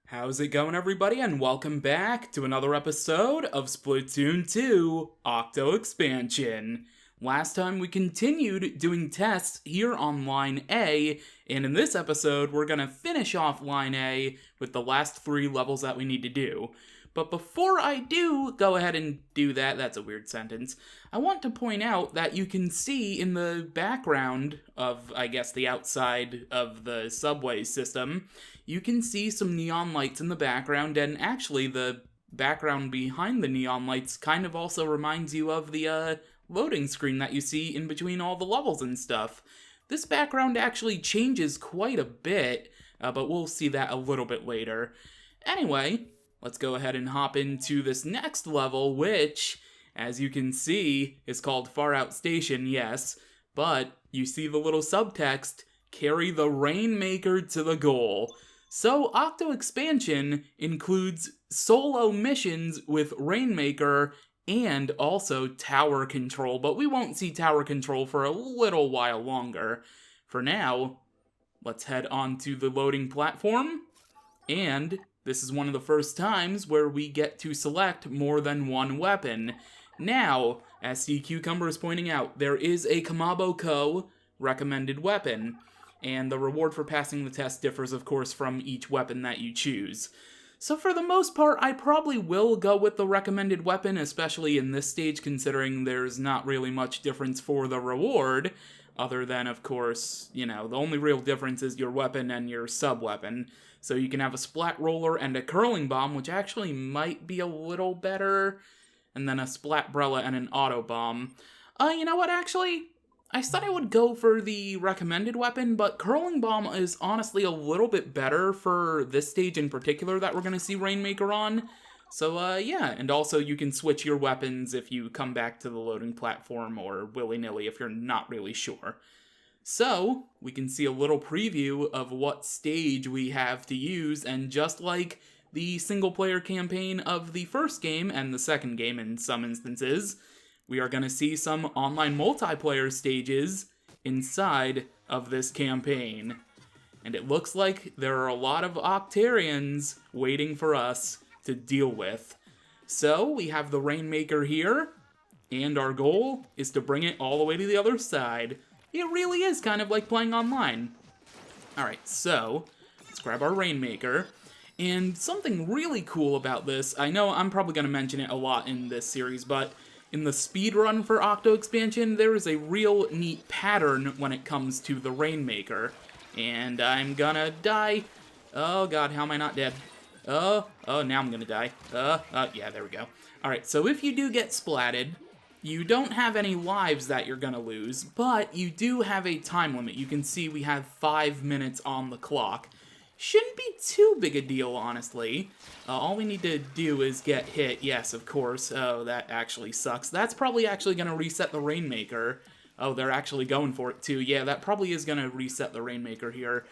How's it going, everybody, and welcome back to another episode of Splatoon 2 Octo Expansion. Last time we continued doing tests here on Line A, and in this episode we're going to finish off Line A with the last 3 levels that we need to do. But before I do go ahead and do that, that's a weird sentence, I want to point out that you can see in the background of, I guess, the outside of the subway system, you can see some neon lights in the background, and actually the background behind the neon lights kind of also reminds you of the loading screen that you see in between all the levels and stuff. This background actually changes quite a bit, but we'll see that a little bit later. Anyway, let's go ahead and hop into this next level, which, as you can see, is called Far Out Station, yes, but you see the little subtext, carry the Rainmaker to the goal. So, Octo Expansion includes solo missions with Rainmaker and also tower control, but we won't see tower control for a little while longer. For now, let's head on to the loading platform, and this is one of the first times where we get to select more than one weapon. Now, as C Cucumber is pointing out, there is a Kamabo Co. recommended weapon, and the reward for passing the test differs, of course, from each weapon that you choose. So for the most part, I probably will go with the recommended weapon, especially in this stage, considering there's not really much difference for the reward, other than, of course, the only real difference is your weapon and your sub-weapon. So you can have a Splat Roller and a Curling Bomb, which actually might be a little better, and then a Splat Brella and an Auto Bomb. You know what, actually? I said I would go for the recommended weapon, but Curling Bomb is honestly a little bit better for this stage in particular that we're going to see Rainmaker on. So, yeah, and also you can switch your weapons if you come back to the loading platform or willy-nilly if you're not really sure. So, we can see a little preview of what stage we have to use, and just like the single-player campaign of the first game and the second game in some instances, we are going to see some online multiplayer stages inside of this campaign. And it looks like there are a lot of Octarians waiting for us to deal with. So, we have the Rainmaker here, and our goal is to bring it all the way to the other side. It really is kind of like playing online. Alright, so, let's grab our Rainmaker. And something really cool about this, I know I'm probably going to mention it a lot in this series, but in the speedrun for Octo Expansion, there is a real neat pattern when it comes to the Rainmaker. And I'm gonna die. Oh god, how am I not dead? Oh, now I'm gonna die. Yeah, there we go. Alright, so if you do get splatted, you don't have any lives that you're gonna lose, but you do have a time limit. You can see we have 5 minutes on the clock. Shouldn't be too big a deal, honestly. All we need to do is get hit. Yes, of course. Oh, that actually sucks. That's probably actually going to reset the Rainmaker. Oh, they're actually going for it, too. Yeah, that probably is going to reset the Rainmaker here.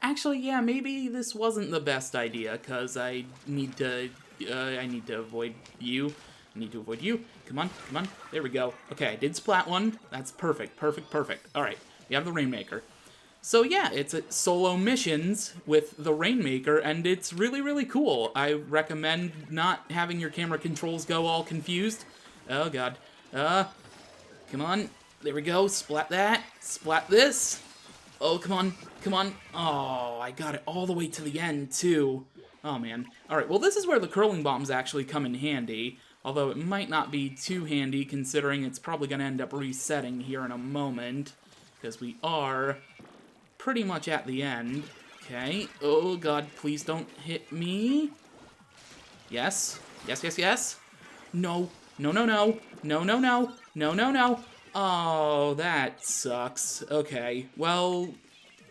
Actually, yeah, maybe this wasn't the best idea, because I need to avoid you. I need to avoid you. Come on, come on. There we go. Okay, I did splat one. That's perfect, perfect, perfect. Alright, we have the Rainmaker. So yeah, it's solo missions with the Rainmaker, and it's really, really cool. I recommend not having your camera controls go all confused. Oh god. Come on. There we go. Splat that. Splat this. Oh, come on. Come on. Oh, I got it all the way to the end, too. Oh, man. Alright, well, this is where the Curling Bombs actually come in handy, although it might not be too handy, considering it's probably going to end up resetting here in a moment, because we are pretty much at the end. Okay. Oh, God, please don't hit me. Yes. Yes, yes, yes. No. No, no, no. No, no, no. No, no, no. Oh, that sucks. Okay. Well,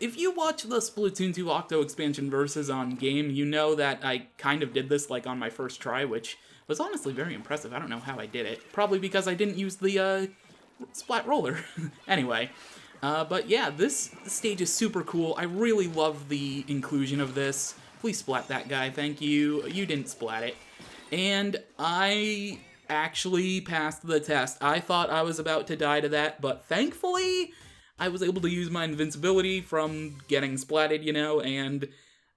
if you watch the Splatoon 2 Octo Expansion versus on game, you know that I kind of did this, like, on my first try, which was honestly very impressive. I don't know how I did it. Probably because I didn't use the, Splat Roller. Anyway. But yeah, this stage is super cool. I really love the inclusion of this. Please splat that guy, thank you. You didn't splat it. And I actually passed the test. I thought I was about to die to that, but thankfully, I was able to use my invincibility from getting splatted, you know, and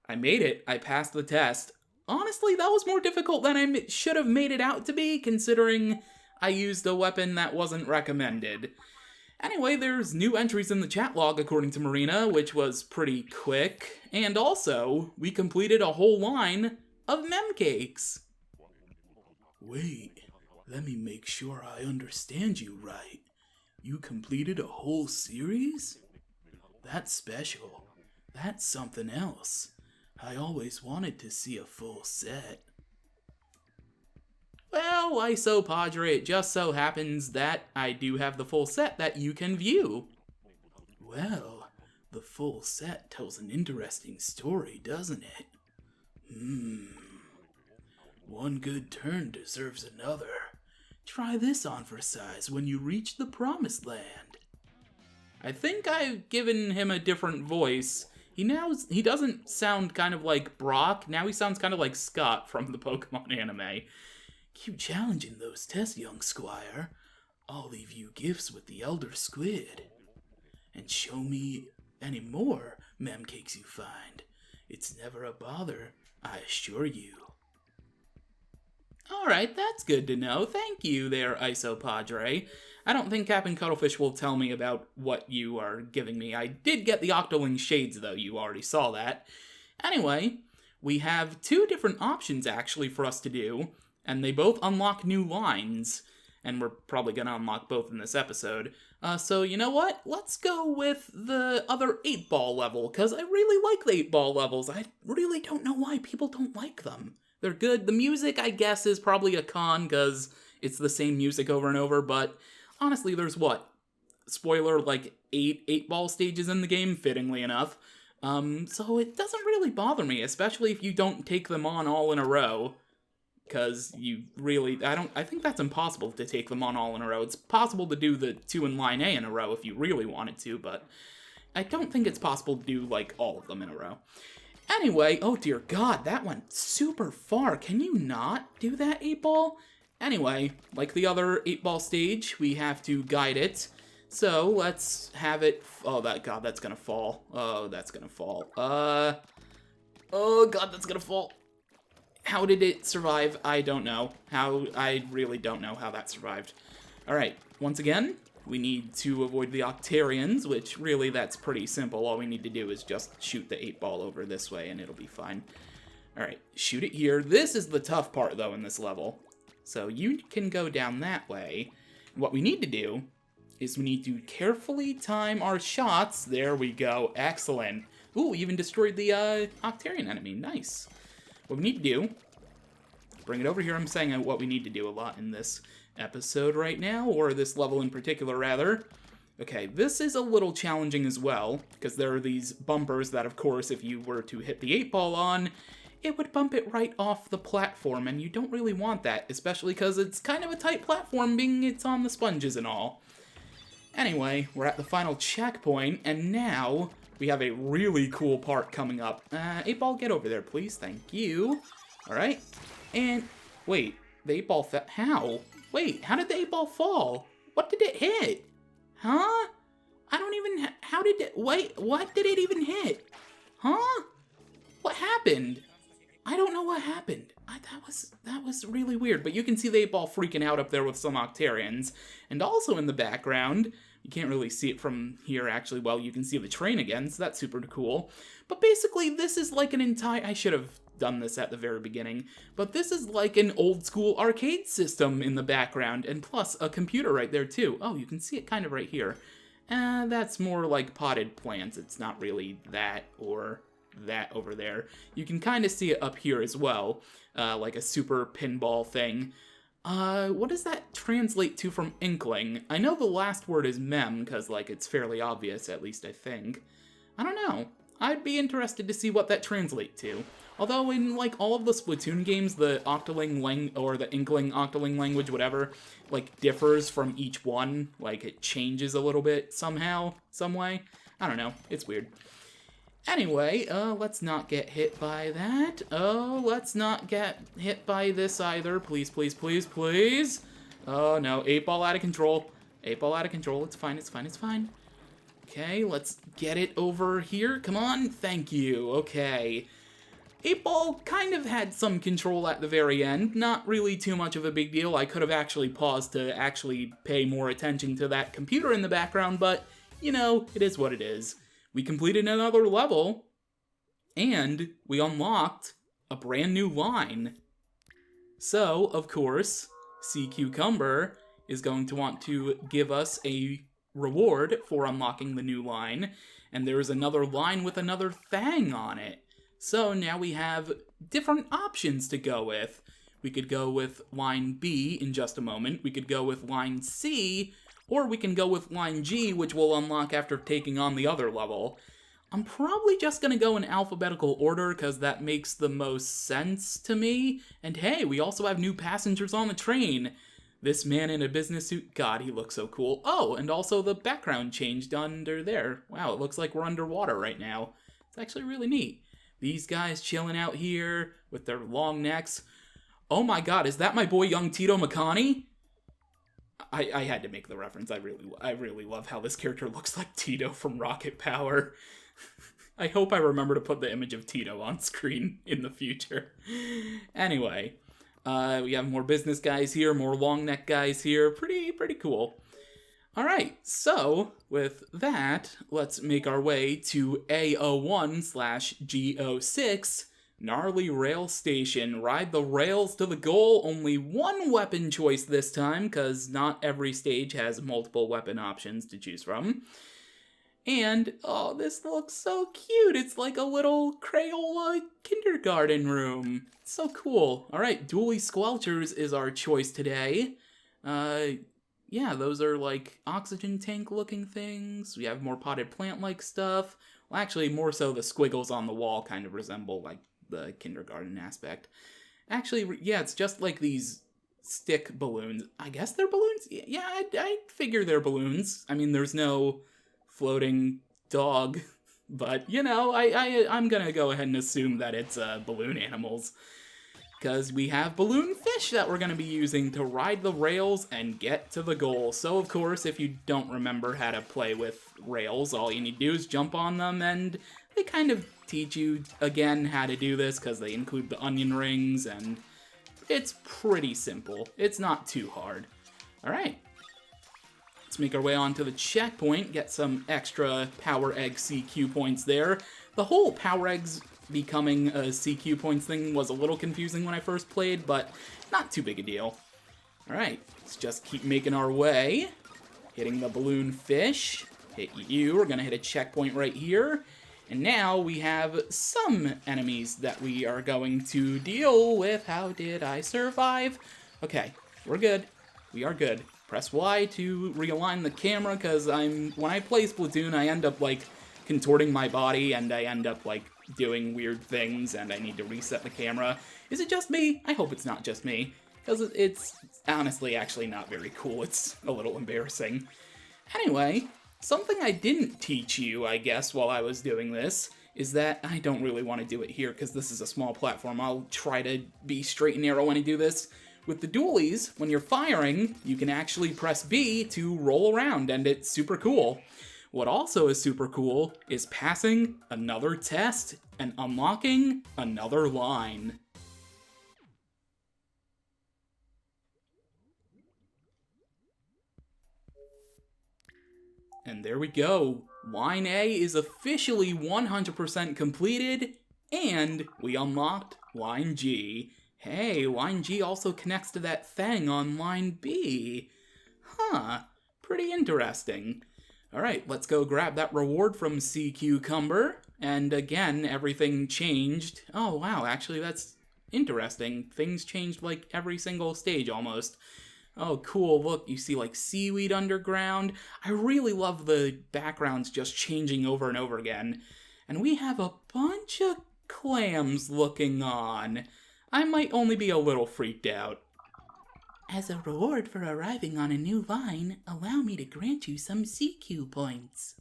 I made it. I passed the test. Honestly, that was more difficult than I should have made it out to be, considering I used a weapon that wasn't recommended. Anyway, there's new entries in the chat log according to Marina, which was pretty quick. And also, we completed a whole line of mem cakes. Wait, let me make sure I understand you right. You completed a whole series? That's special. That's something else. I always wanted to see a full set. Well, ISO Padre, it just so happens that I do have the full set that you can view. Well, the full set tells an interesting story, doesn't it? One good turn deserves another. Try this on for size when you reach the promised land. I think I've given him a different voice. He doesn't sound kind of like Brock. Now he sounds kind of like Scott from the Pokemon anime. Keep challenging those tests, young squire. I'll leave you gifts with the Elder Squid. And show me any more mem cakes you find. It's never a bother, I assure you. Alright, that's good to know. Thank you there, Iso Padre. I don't think Captain Cuttlefish will tell me about what you are giving me. I did get the Octoling Shades, though. You already saw that. Anyway, we have two different options, actually, for us to do, and they both unlock new lines, and we're probably going to unlock both in this episode. So, you know what? Let's go with the other 8-ball level, because I really like the 8-ball levels. I really don't know why people don't like them. They're good. The music, I guess, is probably a con, because it's the same music over and over, but honestly, there's what? Spoiler, like 8-ball stages in the game, fittingly enough. So it doesn't really bother me, especially if you don't take them on all in a row. Because you really, I think that's impossible to take them on all in a row. It's possible to do the 2 in line A in a row if you really wanted to, but I don't think it's possible to do, like, all of them in a row. Anyway, oh dear God, that went super far. Can you not do that 8-ball? Anyway, like the other 8-ball stage, we have to guide it. So, let's have it... Oh, God, that's gonna fall. Oh, that's gonna fall. Oh, God, that's gonna fall. How did it survive? I don't know. I really don't know how that survived. Alright, once again, we need to avoid the Octarians, which really that's pretty simple. All we need to do is just shoot the 8-ball over this way and it'll be fine. Alright, shoot it here. This is the tough part, though, in this level. So you can go down that way. What we need to do is we need to carefully time our shots. There we go. Excellent. Ooh, we even destroyed the Octarian enemy. Nice. What we need to do, bring it over here. I'm saying what we need to do a lot in this episode right now, or this level in particular, rather. Okay, this is a little challenging as well, because there are these bumpers that, of course, if you were to hit the 8-ball on, it would bump it right off the platform, and you don't really want that, especially because it's kind of a tight platform, being it's on the sponges and all. Anyway, we're at the final checkpoint, and now we have a really cool part coming up. 8-ball, get over there, please. Thank you. Alright. And, wait, the 8-ball fell. How? Wait, how did the 8-ball fall? What did it hit? Huh? I don't even... How did it... Wait, what did it even hit? Huh? What happened? I don't know what happened. That was really weird. But you can see the 8-ball freaking out up there with some Octarians. And also in the background... You can't really see it from here, actually. Well, you can see the train again, so that's super cool. But basically, this is like an entire... I should have done this at the very beginning. But this is like an old-school arcade system in the background, and plus a computer right there, too. Oh, you can see it kind of right here. That's more like potted plants. It's not really that or that over there. You can kind of see it up here as well, like a super pinball thing. What does that translate to from Inkling? I know the last word is mem, because, like, it's fairly obvious, at least I think. I don't know. I'd be interested to see what that translates to. Although in, like, all of the Splatoon games, the Octoling or the Inkling Octoling language, whatever, like, differs from each one. Like, it changes a little bit somehow, some way. I don't know. It's weird. Anyway, let's not get hit by that. Oh, let's not get hit by this either. Please, please, please, please. Oh, no. 8-ball out of control. 8-ball out of control. It's fine, it's fine, it's fine. Okay, let's get it over here. Come on. Thank you. Okay. 8-Ball kind of had some control at the very end, not really too much of a big deal. I could have actually paused to actually pay more attention to that computer in the background, but, you know, it is what it is. We completed another level, and we unlocked a brand new line. So, of course, Sea Cucumber is going to want to give us a reward for unlocking the new line, and there is another line with another thing on it. So now we have different options to go with. We could go with line B in just a moment, we could go with line C, or we can go with line G, which we'll unlock after taking on the other level. I'm probably just gonna go in alphabetical order because that makes the most sense to me. And hey, we also have new passengers on the train. This man in a business suit, God, he looks so cool. Oh, and also the background changed under there. Wow, it looks like we're underwater right now. It's actually really neat. These guys chilling out here with their long necks. Oh my God, is that my boy young Tito McConney? I had to make the reference. I really love how this character looks like Tito from Rocket Power. I hope I remember to put the image of Tito on screen in the future. Anyway, we have more business guys here, more long neck guys here. Pretty cool. Alright, so with that, let's make our way to A01/G06, Gnarly Rail Station. Ride the rails to the goal, only one weapon choice this time, because not every stage has multiple weapon options to choose from. And, oh, this looks so cute. It's like a little Crayola kindergarten room. It's so cool. Alright, Dually Squelchers is our choice today. Yeah, those are like oxygen tank looking things. We have more potted plant like stuff. Well, actually, more so the squiggles on the wall kind of resemble like the kindergarten aspect. Actually, yeah, it's just like these stick balloons. I guess they're balloons? Yeah, I figure they're balloons. I mean, there's no floating dog, but you know, I'm gonna go ahead and assume that it's balloon animals. Because we have balloon fish that we're going to be using to ride the rails and get to the goal. So, of course, if you don't remember how to play with rails, all you need to do is jump on them, and they kind of teach you, again, how to do this, because they include the onion rings, and it's pretty simple. It's not too hard. Alright. Let's make our way on to the checkpoint, get some extra Power Egg CQ points there. The whole Power Eggs becoming a CQ points thing was a little confusing when I first played, but not too big a deal. Alright, let's just keep making our way. Hitting the balloon fish. Hit you. We're gonna hit a checkpoint right here. And now we have some enemies that we are going to deal with. How did I survive? Okay, we're good. We are good. Press Y to realign the camera, because when I play Splatoon, I end up, like, contorting my body, and I end up, like, doing weird things, and I need to reset the camera. Is it just me? I hope it's not just me, because it's honestly actually not very cool. It's a little embarrassing. Anyway, something I didn't teach you, I guess, while I was doing this, is that I don't really want to do it here, because this is a small platform. I'll try to be straight and narrow when I do this. With the dualies, when you're firing, you can actually press B to roll around, and it's super cool. What also is super cool is passing another test and unlocking another line. And there we go. Line A is officially 100% completed, and we unlocked Line G. Hey, Line G also connects to that thing on Line B. Huh, pretty interesting. Alright, let's go grab that reward from Sea Cucumber. And again, everything changed. Oh wow, actually that's interesting. Things changed like every single stage almost. Oh cool, look, you see like seaweed underground. I really love the backgrounds just changing over and over again. And we have a bunch of clams looking on. I might only be a little freaked out. As a reward for arriving on a new line, allow me to grant you some CQ points.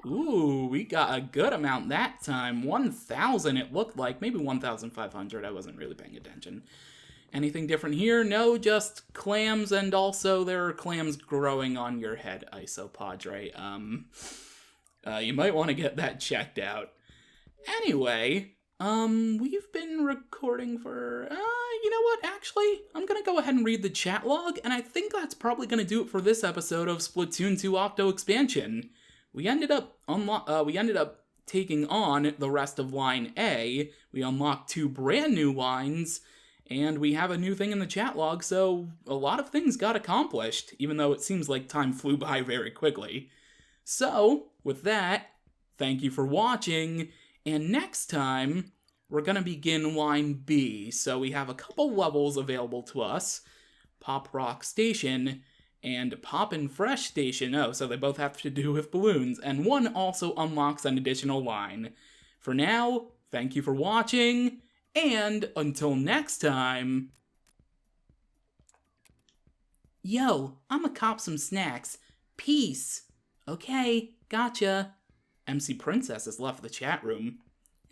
Ooh, we got a good amount that time. 1,000 it looked like, maybe 1,500, I wasn't really paying attention. Anything different here? No, just clams, and also there are clams growing on your head, Isopods, right? You might want to get that checked out. Anyway, We've been recording for, you know what, actually, I'm gonna go ahead and read the chat log, and I think that's probably gonna do it for this episode of Splatoon 2 Octo Expansion. We ended up taking on the rest of Line A, we unlocked 2 brand new lines, and we have a new thing in the chat log, so a lot of things got accomplished, even though it seems like time flew by very quickly. So, with that, thank you for watching, and next time, we're gonna begin Line B. So we have a couple levels available to us. Pop Rock Station and Poppin' Fresh Station. Oh, so they both have to do with balloons. And one also unlocks an additional line. For now, thank you for watching, and until next time... Yo, I'ma cop some snacks. Peace. Okay, gotcha. MC Princess has left the chat room.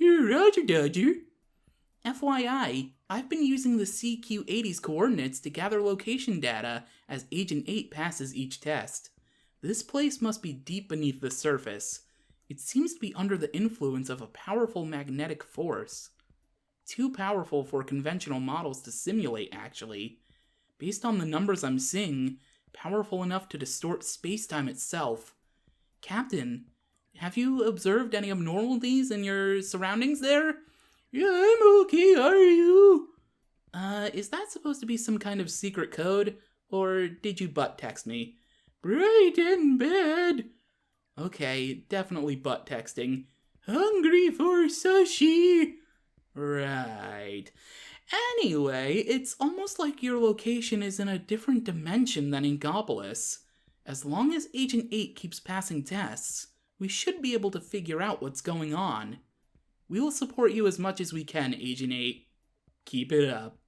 Roger, Dodger. FYI, I've been using the CQ80's coordinates to gather location data as Agent 8 passes each test. This place must be deep beneath the surface. It seems to be under the influence of a powerful magnetic force. Too powerful for conventional models to simulate, actually. Based on the numbers I'm seeing, powerful enough to distort space-time itself. Captain, have you observed any abnormalities in your surroundings there? Yeah, I'm okay, are you? Is that supposed to be some kind of secret code? Or did you butt text me? Bright in bed. Okay, definitely butt texting. Hungry for sushi. Right. Anyway, it's almost like your location is in a different dimension than in Gopolis. As long as Agent 8 keeps passing tests, we should be able to figure out what's going on. We will support you as much as we can, Agent 8. Keep it up.